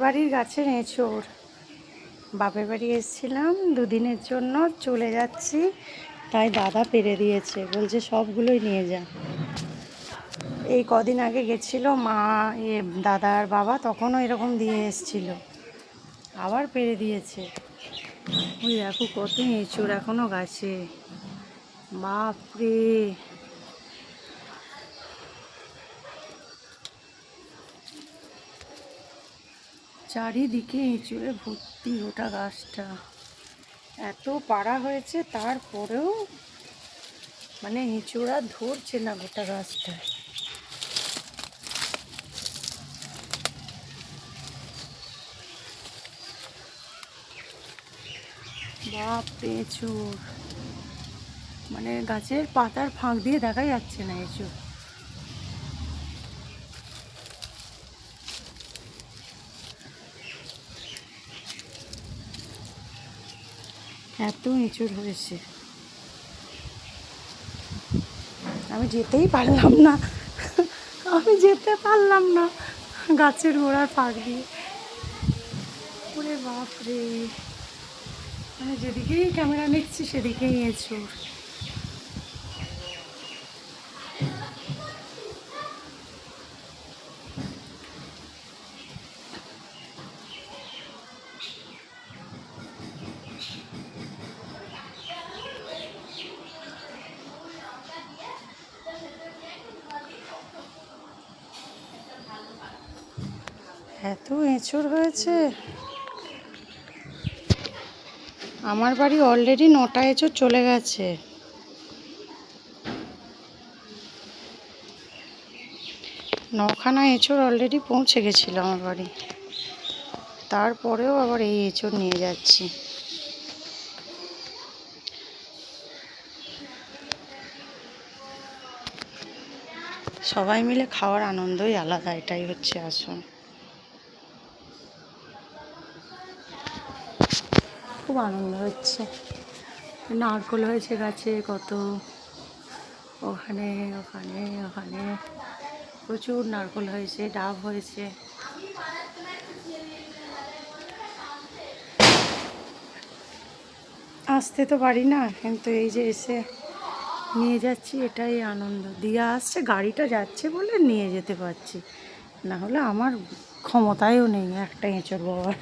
বাড়ির গাছের এঁচোড়। বাপের বাড়ি এসেছিলাম দুদিনের জন্য, চলে যাচ্ছি, তাই দাদা পেরে দিয়েছে, বলছে সবগুলোই নিয়ে যা। এই কদিন আগে গেছিল মা, দাদা আর বাবা, তখনও এরকম দিয়ে এসছিল, আবার পেরে দিয়েছে। ওই দেখো কত এঁচোড় এখনো গাছে, বাপরে। চারিদিকে এঁচোড়ে ভর্তি গোটা গাছটা, এত পাড়া হয়েছে তারপরেও মানে এঁচোড় আর ধরছে না গোটা গাছটা। বাপরে এঁচোড়, মানে গাছের পাতার ফাঁক দিয়ে দেখা যাচ্ছে না এঁচোড়। এত এঁচোড় হয়েছে, আমি যেতেই পারলাম না, আমি যেতে পারলাম না গাছের গোড়ার ফাঁক দিয়ে। ওরে বাপরে, মানে যেদিকেই ক্যামেরা নিচ্ছি সেদিকেই এঁচোড়। এত এঁচোড় হয়েছে। আমার বাড়ি অলরেডি 9টা এঁচোড় চলে গেছে। 9খানা এঁচোড় অলরেডি পৌঁছে গেছিল আমার বাড়ি, তারপরেও আবার এই এঁচোড় নিয়ে যাচ্ছি। সবাই মিলে খাওয়ার আনন্দই আলাদা, এটাই হচ্ছে আসল। খুব আনন্দ হচ্ছে। নারকোল হয়েছে গাছে কত, ওখানে ওখানে ওখানে প্রচুর নারকোল হয়েছে, ডাব হয়েছে। আসতে তো পারি না, কিন্তু এই যে এসে নিয়ে যাচ্ছি, এটাই আনন্দ। দিয়া আসছে, গাড়িটা যাচ্ছে বলে নিয়ে যেতে পারছি, না হলে আমার ক্ষমতায়ও নেই একটা এঁচড় বাবার।